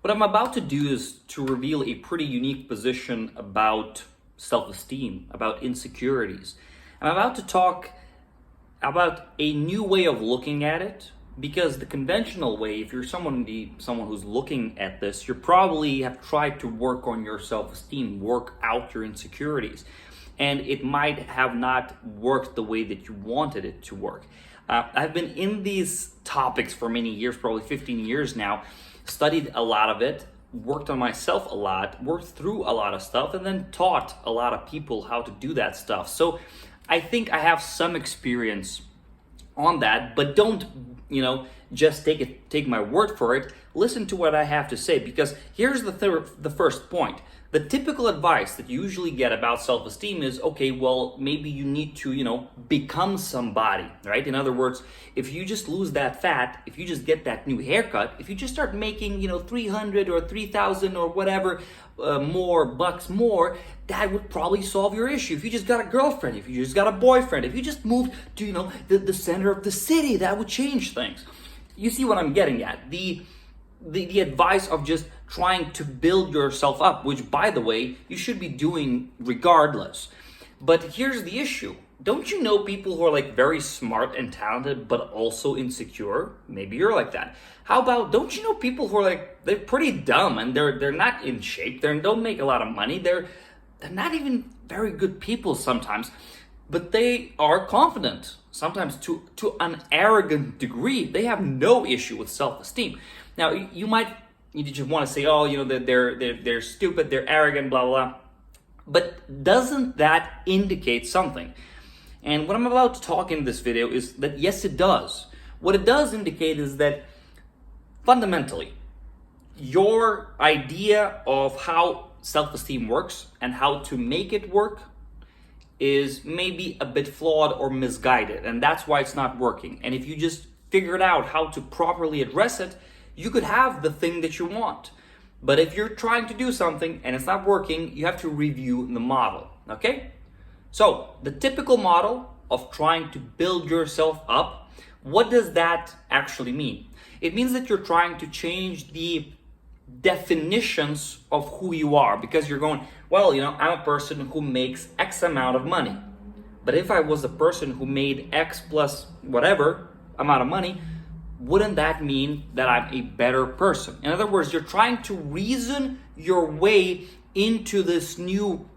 What I'm about to do is to reveal a pretty unique position about self-esteem, about insecurities. I'm about to talk about a new way of looking at it, because the conventional way, if you're someone who's looking at this, you probably have tried to work on your self-esteem, work out your insecurities, and it might have not worked the way that you wanted it to work. I've been in these topics for many years, probably 15 years now, studied a lot of it, worked on myself a lot, worked through a lot of stuff, and then taught a lot of people how to do that stuff. So I think I have some experience on that, but don't, just take my word for it. Listen to what I have to say, because here's the first point. The typical advice that you usually get about self-esteem is, okay, well, maybe you need to, become somebody, right? In other words, if you just lose that fat, if you just get that new haircut, if you just start making, 300 or 3,000 or whatever more bucks more, that would probably solve your issue. If you just got a girlfriend, if you just got a boyfriend, if you just moved to, the center of the city, that would change things. You see what I'm getting at? The advice of just trying to build yourself up, which, by the way, you should be doing regardless. But here's the issue. Don't you know people who are like very smart and talented, but also insecure? Maybe you're like that. How about, don't you know people who are like, they're pretty dumb and they're not in shape, they don't make a lot of money, they're not even very good people sometimes, but they are confident, sometimes to an arrogant degree. They have no issue with self-esteem. Now, you just want to say, oh, they're stupid, they're arrogant, blah, blah, blah. But doesn't that indicate something? And what I'm about to talk in this video is that yes, it does. What it does indicate is that fundamentally, your idea of how self-esteem works and how to make it work is maybe a bit flawed or misguided, and that's why it's not working. And if you just figured out how to properly address it, you could have the thing that you want. But if you're trying to do something and it's not working, you have to review the model, okay? So, the typical model of trying to build yourself up, what does that actually mean? It means that you're trying to change the definitions of who you are, because you're going, well, I'm a person who makes X amount of money. But if I was a person who made X plus whatever amount of money, wouldn't that mean that I'm a better person? In other words, you're trying to reason your way into this new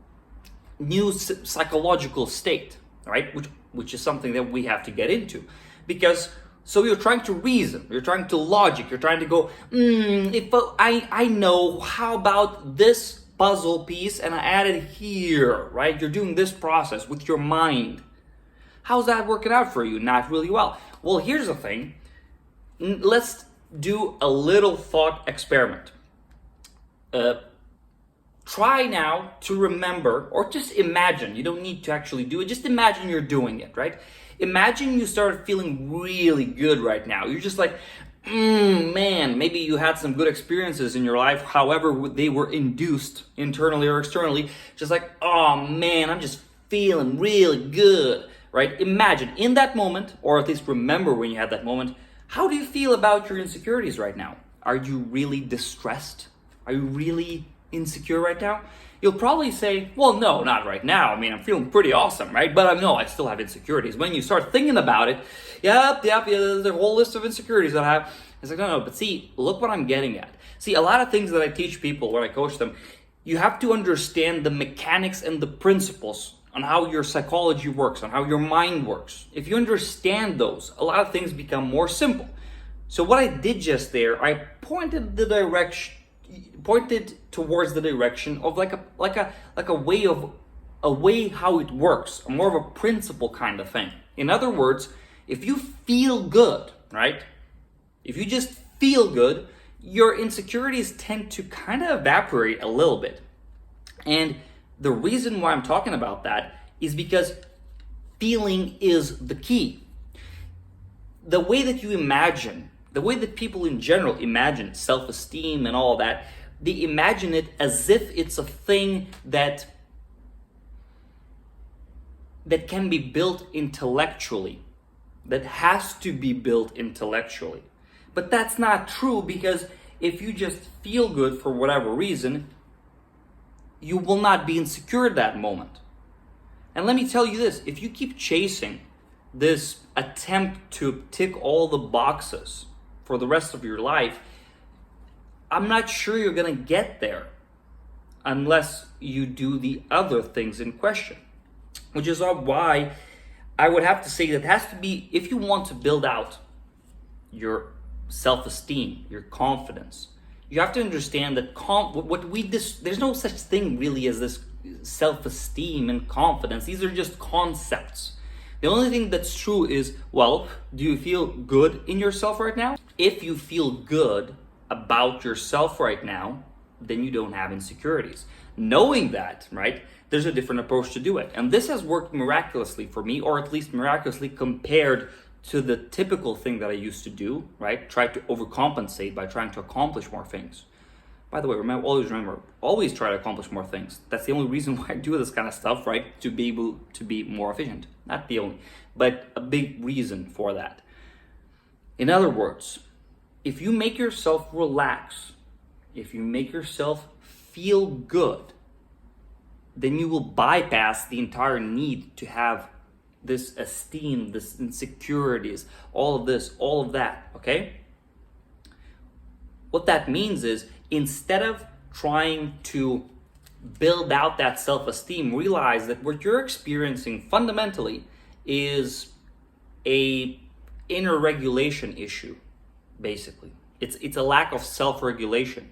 psychological state, right? Which is something that we have to get into, because so you're trying to reason, you're trying to logic, you're trying to go, if I know, how about this puzzle piece and I add it here, right? You're doing this process with your mind. How's that working out for you? Not really well. Well, here's the thing. Let's do a little thought experiment. Try now to remember, or just imagine, you don't need to actually do it, just imagine you're doing it, right? Imagine you started feeling really good right now. You're just like, man, maybe you had some good experiences in your life, however they were induced internally or externally, just like, oh man, I'm just feeling really good, right? Imagine in that moment, or at least remember when you had that moment, how do you feel about your insecurities right now? Are you really distressed? Are you really insecure right now? You'll probably say, well, no, not right now. I mean, I'm feeling pretty awesome, right? But no, I still have insecurities. When you start thinking about it, yep, there's a whole list of insecurities that I have. It's like, no, but see, look what I'm getting at. See, a lot of things that I teach people when I coach them, you have to understand the mechanics and the principles on how your psychology works, on how your mind works. If you understand those, a lot of things become more simple. So what I did just there, I pointed towards the direction of like a way how it works, more of a principle kind of thing. In other words, if you feel good, right? If you just feel good, your insecurities tend to kind of evaporate a little bit. And the reason why I'm talking about that is because feeling is the key. The way that you imagine, the way that people in general imagine self-esteem and all that, they imagine it as if it's a thing that can be built intellectually, that has to be built intellectually. But that's not true, because if you just feel good for whatever reason, you will not be insecure at that moment. And let me tell you this, if you keep chasing this attempt to tick all the boxes for the rest of your life, I'm not sure you're gonna get there unless you do the other things in question. Which is why I would have to say that it has to be, if you want to build out your self-esteem, your confidence, you have to understand that there's no such thing really as this self-esteem and confidence. These are just concepts. The only thing that's true is, well, do you feel good in yourself right now? If you feel good about yourself right now, then you don't have insecurities. Knowing that, right, there's a different approach to do it. And this has worked miraculously for me, or at least miraculously compared to the typical thing that I used to do, right? Try to overcompensate by trying to accomplish more things. By the way, remember, always try to accomplish more things. That's the only reason why I do this kind of stuff, right? To be able to be more efficient. Not the only, but a big reason for that. In other words, if you make yourself relax, if you make yourself feel good, then you will bypass the entire need to have this esteem, this insecurities, all of this, all of that, okay? What that means is, instead of trying to build out that self-esteem, realize that what you're experiencing fundamentally is a inner regulation issue, basically. It's a lack of self-regulation.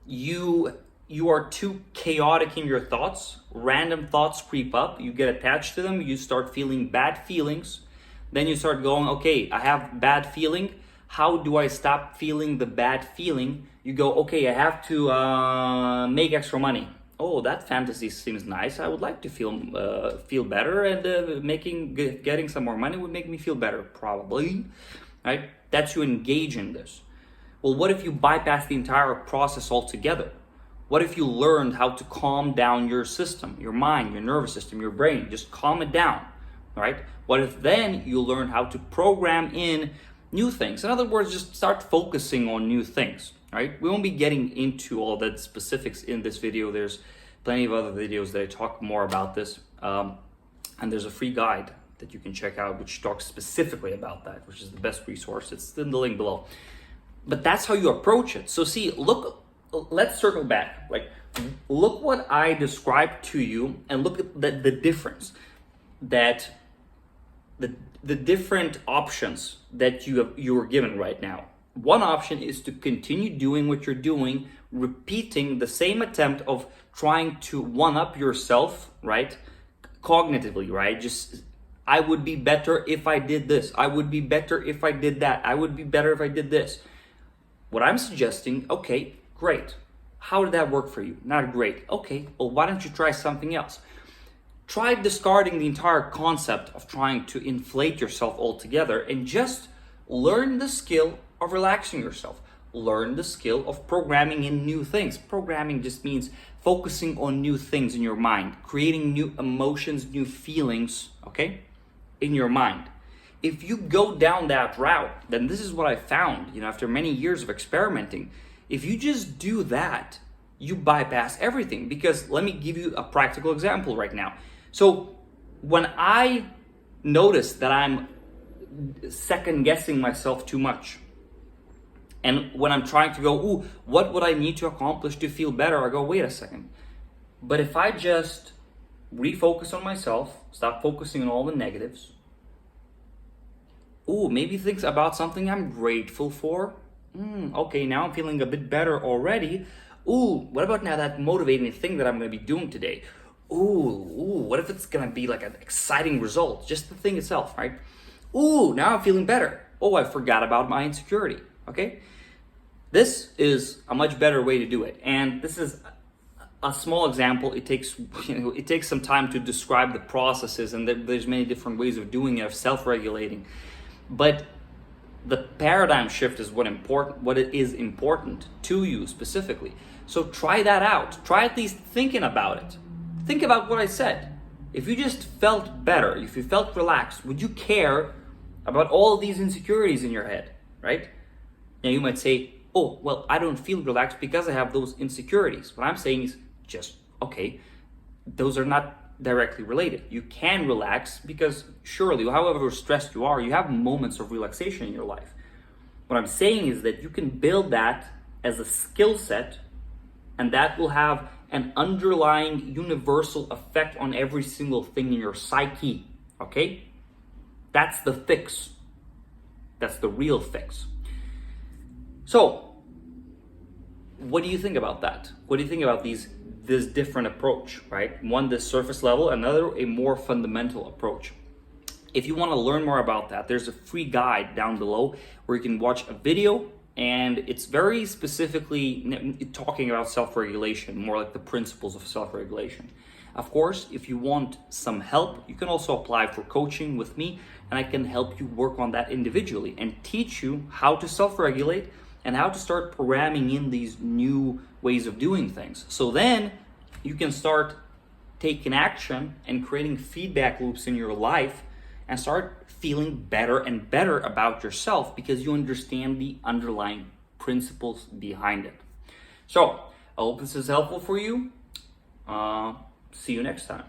You are too chaotic in your thoughts. Random thoughts creep up. You get attached to them. You start feeling bad feelings. Then you start going, okay, I have bad feeling. How do I stop feeling the bad feeling? You go, okay, I have to make extra money. Oh, that fantasy seems nice. I would like to feel better, and getting some more money would make me feel better, probably. Right? That's you engage in this. Well, what if you bypass the entire process altogether? What if you learned how to calm down your system, your mind, your nervous system, your brain? Just calm it down, right? What if then you learn how to program in new things? In other words, just start focusing on new things, right? We won't be getting into all the specifics in this video. There's plenty of other videos that I talk more about this. And there's a free guide that you can check out, which talks specifically about that, which is the best resource. It's in the link below. But that's how you approach it. So see, let's circle back. Look what I described to you, and look at the difference, that the different options that you are given right now. One option is to continue doing what you're doing, repeating the same attempt of trying to one-up yourself, right? Cognitively, right? Just, I would be better if I did this. I would be better if I did that. I would be better if I did this. What I'm suggesting, okay, great. How did that work for you? Not great. Okay, well, why don't you try something else? Try discarding the entire concept of trying to inflate yourself altogether and just learn the skill of relaxing yourself. Learn the skill of programming in new things. Programming just means focusing on new things in your mind, creating new emotions, new feelings, okay, in your mind. If you go down that route, then this is what I found, after many years of experimenting. If you just do that, you bypass everything. Because let me give you a practical example right now. So when I notice that I'm second guessing myself too much, and when I'm trying to go, ooh, what would I need to accomplish to feel better? I go, wait a second. But if I just refocus on myself, stop focusing on all the negatives, ooh, maybe think about something I'm grateful for. Okay, now I'm feeling a bit better already. Ooh, what about now that motivating thing that I'm going to be doing today? Ooh, what if it's going to be like an exciting result? Just the thing itself, right? Ooh, now I'm feeling better. Oh, I forgot about my insecurity, okay? This is a much better way to do it. And this is a small example. It takes some time to describe the processes, and there's many different ways of doing it, of self-regulating. But the paradigm shift is what it is important to you specifically. So try that out. Try at least thinking about it. Think about what I said. If you just felt better, if you felt relaxed, would you care about all of these insecurities in your head, right? Now you might say, oh, well, I don't feel relaxed because I have those insecurities. What I'm saying is just, okay, those are not directly related. You can relax because surely, however stressed you are, you have moments of relaxation in your life. What I'm saying is that you can build that as a skill set, and that will have an underlying universal effect on every single thing in your psyche, okay? That's the fix. That's the real fix. So, what do you think about that? What do you think about this different approach, right? One, this surface level, another, a more fundamental approach. If you want to learn more about that, there's a free guide down below where you can watch a video, and it's very specifically talking about self-regulation, more like the principles of self-regulation. Of course, if you want some help, you can also apply for coaching with me, and I can help you work on that individually and teach you how to self-regulate and how to start programming in these new ways of doing things. So then you can start taking action and creating feedback loops in your life and start feeling better and better about yourself because you understand the underlying principles behind it. So I hope this is helpful for you. See you next time.